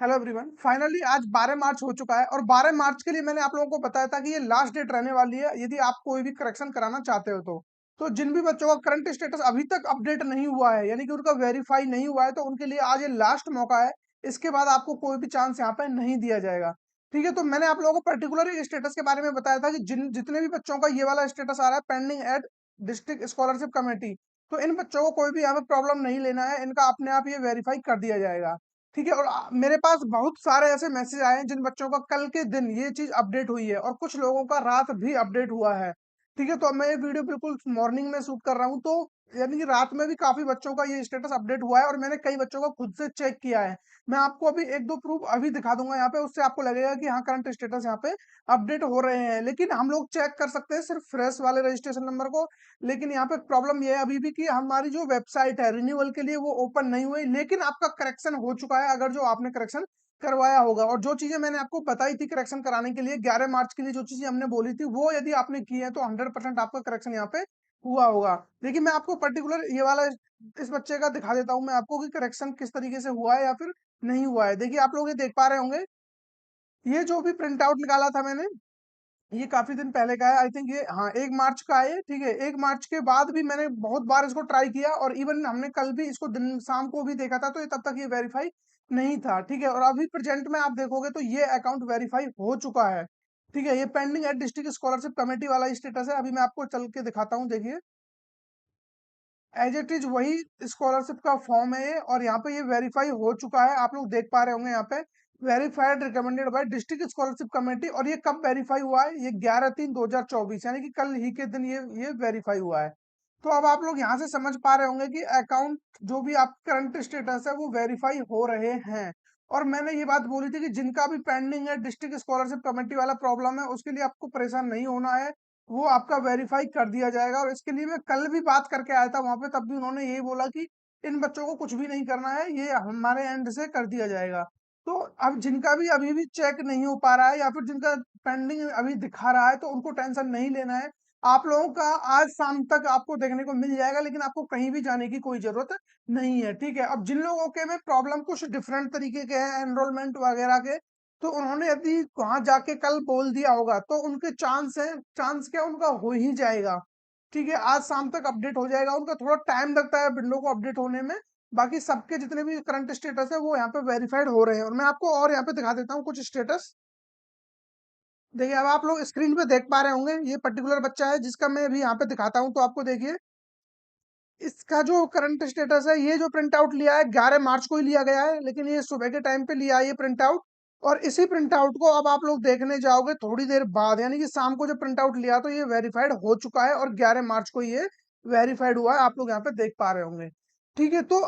Hello everyone, finally आज 12 मार्च हो चुका है और 12 मार्च के लिए मैंने आप लोगों को बताया था कि ये लास्ट डेट रहने वाली है यदि आप कोई भी करेक्शन कराना चाहते हो तो जिन भी बच्चों का करंट स्टेटस अभी तक अपडेट नहीं हुआ है यानी कि उनका वेरीफाई नहीं हुआ है तो उनके लिए आज ये लास्ट मौका है। इसके बाद आपको कोई भी चांस यहाँ पे नहीं दिया जाएगा। ठीक है, तो मैंने आप लोगों को पर्टिकुलर स्टेटस के बारे में बताया था कि जितने भी बच्चों का ये वाला स्टेटस आ रहा है pending at district scholarship committee, तो इन बच्चों को कोई भी यहाँ पे प्रॉब्लम नहीं लेना है, इनका अपने आप ये वेरीफाई कर दिया जाएगा। ठीक है, और मेरे पास बहुत सारे ऐसे मैसेज आए हैं जिन बच्चों का कल के दिन ये चीज अपडेट हुई है और कुछ लोगों का रात भी अपडेट हुआ है। ठीक है, तो अब मैं ये वीडियो बिल्कुल मॉर्निंग में शूट कर रहा हूँ, तो यानी कि रात में भी काफी बच्चों का ये स्टेटस अपडेट हुआ है और मैंने कई बच्चों का खुद से चेक किया है। मैं आपको अभी एक दो प्रूफ अभी दिखा दूंगा यहाँ पे, उससे आपको लगेगा कि हाँ करंट स्टेटस यहाँ पे अपडेट हो रहे हैं। लेकिन हम लोग चेक कर सकते हैं सिर्फ फ्रेश वाले रजिस्ट्रेशन नंबर को। लेकिन यहाँ पे प्रॉब्लम ये है अभी भी कि हमारी जो वेबसाइट है रिन्यूअल के लिए वो ओपन नहीं हुई, लेकिन आपका करेक्शन हो चुका है अगर जो आपने करेक्शन करवाया होगा। और जो चीजें मैंने आपको बताई थी करेक्शन कराने के लिए 11 मार्च के लिए जो चीजें हमने बोली थी वो यदि आपने की है तो 100% आपका करेक्शन यहाँ पे हुआ होगा। देखिए मैं आपको पर्टिकुलर ये वाला इस बच्चे का दिखा देता हूँ मैं आपको कि करेक्शन किस तरीके से हुआ है या फिर नहीं हुआ है। देखिए आप लोग ये देख पा रहे होंगे, ये जो भी प्रिंट आउट निकाला था मैंने ये काफी दिन पहले का है। आई थिंक ये हाँ 1 मार्च का है। ठीक है, 1 मार्च के बाद भी मैंने बहुत बार इसको ट्राई किया और इवन हमने कल भी इसको दिन शाम को भी देखा था, तो ये तब तक ये वेरीफाई नहीं था। ठीक है, और अभी प्रेजेंट में आप देखोगे तो ये अकाउंट वेरीफाई हो चुका है। ठीक है, ये pending at district scholarship committee वाला स्टेटस है। अभी मैं आपको चल के दिखाता हूँ, देखिए एज इट इज वही स्कॉलरशिप का फॉर्म है ये, और यहाँ पे ये वेरीफाई हो चुका है। आप लोग देख पा रहे होंगे यहाँ पे verified recommended by district scholarship committee. और ये कब वेरीफाई हुआ है? ये 11/3/2024 यानी कि कल ही के दिन ये वेरीफाई हुआ है। तो अब आप लोग यहाँ से समझ पा रहे होंगे कि अकाउंट जो भी आप करंट स्टेटस है वो वेरीफाई हो रहे हैं। और मैंने ये बात बोली थी कि जिनका भी पेंडिंग है डिस्ट्रिक्ट स्कॉलरशिप कमेटी वाला प्रॉब्लम है उसके लिए आपको परेशान नहीं होना है, वो आपका वेरीफाई कर दिया जाएगा। और इसके लिए मैं कल भी बात करके आया था वहां पे, तब भी उन्होंने यही बोला कि इन बच्चों को कुछ भी नहीं करना है, ये हमारे एंड से कर दिया जाएगा। तो अब जिनका भी अभी भी चेक नहीं हो पा रहा है या फिर जिनका पेंडिंग अभी दिखा रहा है तो उनको टेंशन नहीं लेना है। आप लोगों का आज शाम तक आपको देखने को मिल जाएगा, लेकिन आपको कहीं भी जाने की कोई जरूरत नहीं है। ठीक है, अब जिन लोगों के में प्रॉब्लम कुछ डिफरेंट तरीके के हैं एनरोलमेंट वगैरह के, तो उन्होंने यदि वहां जाके कल बोल दिया होगा तो उनके चांस है, चांस क्या उनका हो ही जाएगा। ठीक है, आज शाम तक अपडेट हो जाएगा। उनका थोड़ा टाइम लगता है विंडो को अपडेट होने में। बाकी सबके जितने भी करंट स्टेटस है वो यहाँ पे वेरीफाइड हो रहे हैं। और मैं आपको और यहाँ पे दिखा देता हूँ कुछ स्टेटस। देखिए अब आप लोग स्क्रीन पे देख पा रहे होंगे, ये पर्टिकुलर बच्चा है जिसका मैं अभी यहाँ पे दिखाता हूँ, तो आपको देखिए इसका जो करंट स्टेटस है, ये जो प्रिंट आउट लिया है 11 मार्च को ही लिया गया है, लेकिन ये सुबह के टाइम पे लिया है ये प्रिंट आउट। और इसी प्रिंट आउट को अब आप लोग देखने जाओगे थोड़ी देर बाद, यानी कि शाम को जब प्रिंट आउट लिया तो ये वेरीफाइड हो चुका है और 11 मार्च को ये वेरीफाइड हुआ है, आप लोग यहाँ पे देख पा रहे होंगे। ठीक है, तो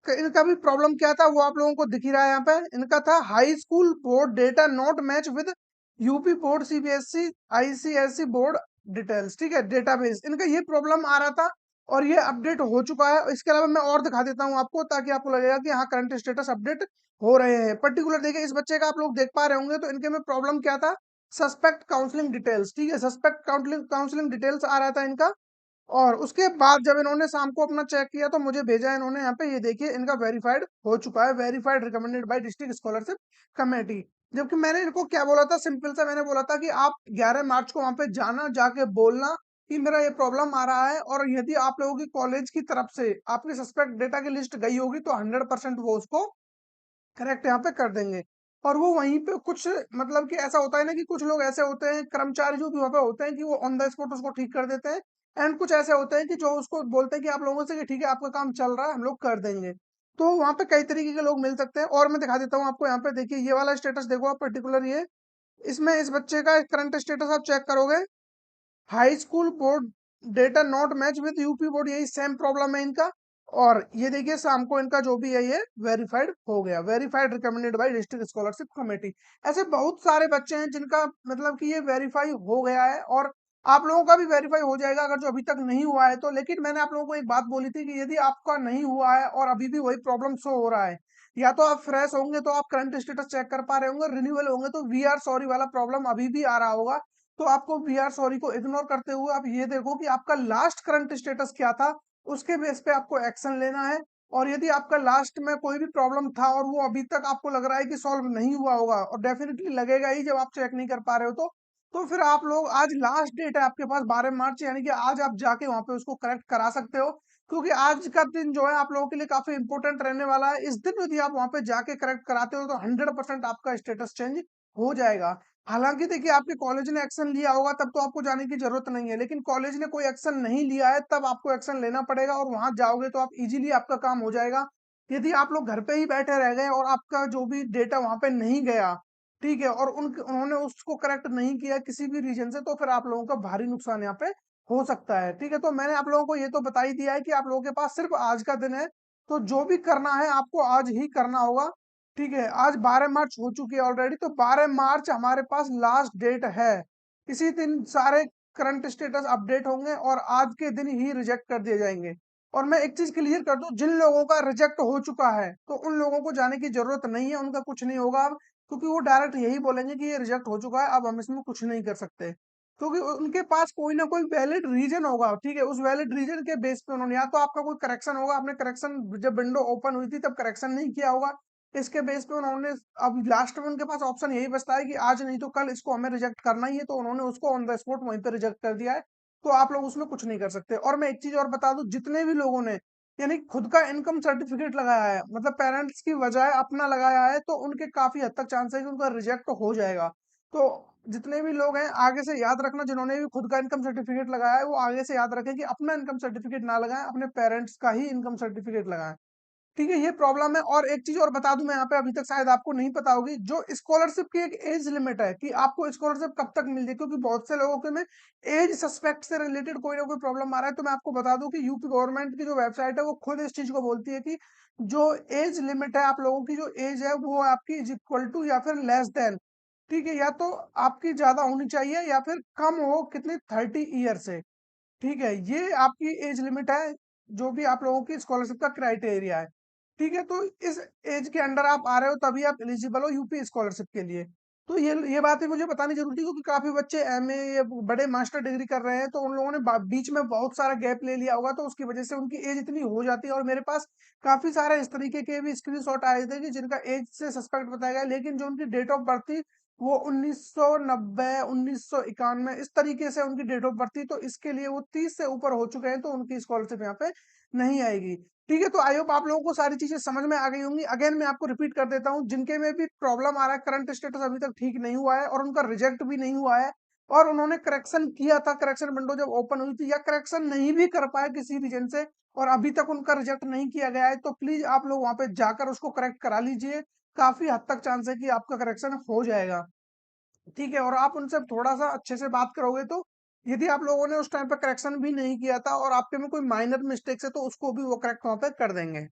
इनका भी प्रॉब्लम क्या था वो आप लोगों को दिख ही रहा है यहाँ पे। इनका था high school board data not match with UP board CBSE ICSE board details. ठीक है, डेटाबेस इनका ये प्रॉब्लम आ रहा था और ये अपडेट हो चुका है। इसके अलावा मैं और दिखा देता हूँ आपको ताकि आपको लगेगा कि हाँ करंट स्टेटस अपडेट हो रहे हैं। पर्टिकुलर देखिए इस बच्चे का आप लोग देख पा रहे होंगे, तो इनके में प्रॉब्लम क्या था, सस्पेक्ट काउंसलिंग डिटेल्स। ठीक है, सस्पेक्ट काउंसलिंग डिटेल्स आ रहा था इनका। और उसके बाद जब इन्होंने शाम को अपना चेक किया तो मुझे भेजा इन्होंने यहाँ पे, ये देखिए इनका वेरीफाइड हो चुका है, verified recommended by district scholarship committee. जबकि मैंने इनको क्या बोला था, सिंपल सा मैंने बोला था कि आप 11 मार्च को वहां पे जाना, जाके बोलना कि मेरा ये प्रॉब्लम आ रहा है, और यदि आप लोगों की कॉलेज की तरफ से आपके सस्पेक्ट डेटा की लिस्ट गई होगी तो 100% वो उसको करेक्ट यहाँ पे कर देंगे। और वो वहीं पे कुछ मतलब कि ऐसा होता है ना कि कुछ लोग ऐसे होते हैं कर्मचारी जो भी वहाँ पे होते हैं कि वो ऑन द स्पॉट उसको ठीक कर देते हैं। एंड कुछ ऐसे होते हैं कि जो उसको बोलते हैं कि आप लोगों से कि ठीक है आपका काम चल रहा है हम लोग कर देंगे। तो वहाँ पे कई तरीके के लोग मिल सकते हैं। और मैं दिखा देता हूँ आपको, यहाँ पे देखिए ये वाला स्टेटस देखो आप पर्टिकुलर ये, इसमें इस बच्चे का करंट स्टेटस आप चेक करोगे, high school board data not match with UP board, यही सेम प्रॉब्लम है इनका। और ये देखिए शाम को इनका जो भी है ये वेरीफाइड हो गया, verified recommended by district scholarship committee. ऐसे बहुत सारे बच्चे हैं जिनका मतलब कि ये वेरीफाई हो गया है, और आप लोगों का भी वेरीफाई हो जाएगा अगर जो अभी तक नहीं हुआ है तो। लेकिन मैंने आप लोगों को एक बात बोली थी कि यदि आपका नहीं हुआ है और अभी भी वही प्रॉब्लम शो हो रहा है, या तो आप फ्रेश होंगे तो आप करंट स्टेटस चेक कर पा रहे होंगे, रिन्यूअल होंगे तो वी आर सॉरी वाला प्रॉब्लम अभी भी आ रहा होगा, तो आपको वी आर सॉरी को इग्नोर करते हुए आप ये देखो कि आपका लास्ट करंट स्टेटस क्या था, उसके बेस पे आपको एक्शन लेना है। और यदि आपका लास्ट में कोई भी प्रॉब्लम था और वो अभी तक आपको लग रहा है कि सॉल्व नहीं हुआ होगा, और डेफिनेटली लगेगा ही जब आप चेक नहीं कर पा रहे हो, तो फिर आप लोग, आज लास्ट डेट है आपके पास 12 मार्च, यानी कि आज आप जाके वहां पे उसको करेक्ट करा सकते हो। क्योंकि आज का दिन जो है आप लोगों के लिए काफी इंपॉर्टेंट रहने वाला है। इस दिन यदि आप वहां पे जाके करेक्ट कराते हो तो 100% आपका स्टेटस चेंज हो जाएगा। हालांकि देखिए, आपके कॉलेज ने एक्शन लिया होगा तब तो आपको जाने की जरूरत नहीं है, लेकिन कॉलेज ने कोई एक्शन नहीं लिया है तब आपको एक्शन लेना पड़ेगा, और वहां जाओगे तो आप इजीली आपका काम हो जाएगा। यदि आप लोग घर पे ही बैठे रह गए और आपका जो भी डेटा वहां पे नहीं गया, ठीक है, और उन्होंने उसको करेक्ट नहीं किया किसी भी रीजन से, तो फिर आप लोगों का भारी नुकसान यहाँ पे हो सकता है। ठीक है, तो मैंने आप लोगों को ये तो बता ही दिया है कि आप लोगों के पास सिर्फ आज का दिन है, तो जो भी करना है आपको आज ही करना होगा। ठीक है, आज 12 मार्च हो चुकी है ऑलरेडी, तो 12 मार्च हमारे पास लास्ट डेट है। इसी दिन सारे करंट स्टेटस अपडेट होंगे और आज के दिन ही रिजेक्ट कर दिए जाएंगे। और मैं एक चीज क्लियर कर दूं, जिन लोगों का रिजेक्ट हो चुका है तो उन लोगों को जाने की जरूरत नहीं है, उनका कुछ नहीं होगा अब, क्योंकि वो डायरेक्ट यही बोलेंगे कि ये रिजेक्ट हो चुका है, अब हम इसमें कुछ नहीं कर सकते। क्योंकि उनके पास कोई ना कोई वैलिड रीजन होगा। ठीक है, उस वैलिड रीजन के बेस पे उन्होंने, या तो आपका कोई करेक्शन होगा, आपने करेक्शन जब विंडो ओपन हुई थी तब करेक्शन नहीं किया होगा, इसके बेस पे उन्होंने, अब लास्ट में उनके पास ऑप्शन यही बचता है कि आज नहीं तो कल इसको हमें रिजेक्ट करना ही है, तो उन्होंने उसको ऑन द स्पॉट वहीं पे रिजेक्ट कर दिया है। तो आप लोग उसमें कुछ नहीं कर सकते। और मैं एक चीज और बता दूं, जितने भी लोगों ने यानी खुद का इनकम सर्टिफिकेट लगाया है, मतलब पेरेंट्स की बजाय अपना लगाया है, तो उनके काफी हद तक चांस है कि उनका रिजेक्ट हो जाएगा। तो जितने भी लोग हैं आगे से याद रखना, जिन्होंने भी खुद का इनकम सर्टिफिकेट लगाया है वो आगे से याद रखें कि अपना इनकम सर्टिफिकेट ना लगाएं, अपने पेरेंट्स का ही इनकम सर्टिफिकेट लगाएं। ठीक है, ये प्रॉब्लम है। और एक चीज और बता दूं मैं यहाँ पे, अभी तक शायद आपको नहीं पता होगी, जो स्कॉलरशिप की एक एज लिमिट है कि आपको स्कॉलरशिप कब तक मिल जाए, क्योंकि बहुत से लोगों के में एज सस्पेक्ट से रिलेटेड कोई ना कोई प्रॉब्लम आ रहा है। तो मैं आपको बता दूं कि यूपी गवर्नमेंट की जो वेबसाइट है वो खुद इस चीज को बोलती है कि जो एज लिमिट है, आप लोगों की जो एज है वो आपकी इज इक्वल टू या फिर लेस देन, ठीक है, या तो आपकी ज्यादा होनी चाहिए या फिर कम हो कितनी, 30 ईयर से। ठीक है, ये आपकी एज लिमिट है, जो भी आप लोगों की स्कॉलरशिप का क्राइटेरिया है। ठीक है, तो इस एज के अंडर आप आ रहे हो तभी आप एलिजिबल हो यूपी स्कॉलरशिप के लिए। तो ये बात भी मुझे बतानी जरूरी थी, क्योंकि काफी बच्चे एमए या बड़े मास्टर डिग्री कर रहे हैं, तो उन लोगों ने बीच में बहुत सारा गैप ले लिया होगा, तो उसकी वजह से उनकी एज इतनी हो जाती है। और मेरे पास काफी सारे इस तरीके के भी स्क्रीनशॉट आए थे कि जिनका एज से सस्पेक्ट बताया गया, लेकिन जो उनकी डेट ऑफ बर्थ थी वो 1990 1991 इस तरीके से उनकी डेट ऑफ बर्थ थी, तो इसके लिए वो 30 से ऊपर हो चुके हैं, तो उनकी स्कॉलरशिप यहाँ पे नहीं आएगी। ठीक है, तो आई होप आप लोगों को सारी चीजें समझ में आ गई होंगी। अगेन मैं आपको रिपीट कर देता हूँ, जिनके में भी प्रॉब्लम आ रहा है, करंट स्टेटस अभी तक ठीक नहीं हुआ है और उनका रिजेक्ट भी नहीं हुआ है, और उन्होंने करेक्शन किया था, करेक्शन विंडो जब ओपन हुई थी, या करेक्शन नहीं भी कर पाए किसी रीजन से और अभी तक उनका रिजेक्ट नहीं किया गया है, तो प्लीज आप लोग वहां पे जाकर उसको करेक्ट करा लीजिए। काफी हद तक चांस है कि आपका करेक्शन हो जाएगा। ठीक है, और आप उनसे थोड़ा सा अच्छे से बात करोगे तो, यदि आप लोगों ने उस टाइम पे करेक्शन भी नहीं किया था और आपके में कोई माइनर मिस्टेक्स है तो उसको भी वो करेक्ट वहां पे कर देंगे।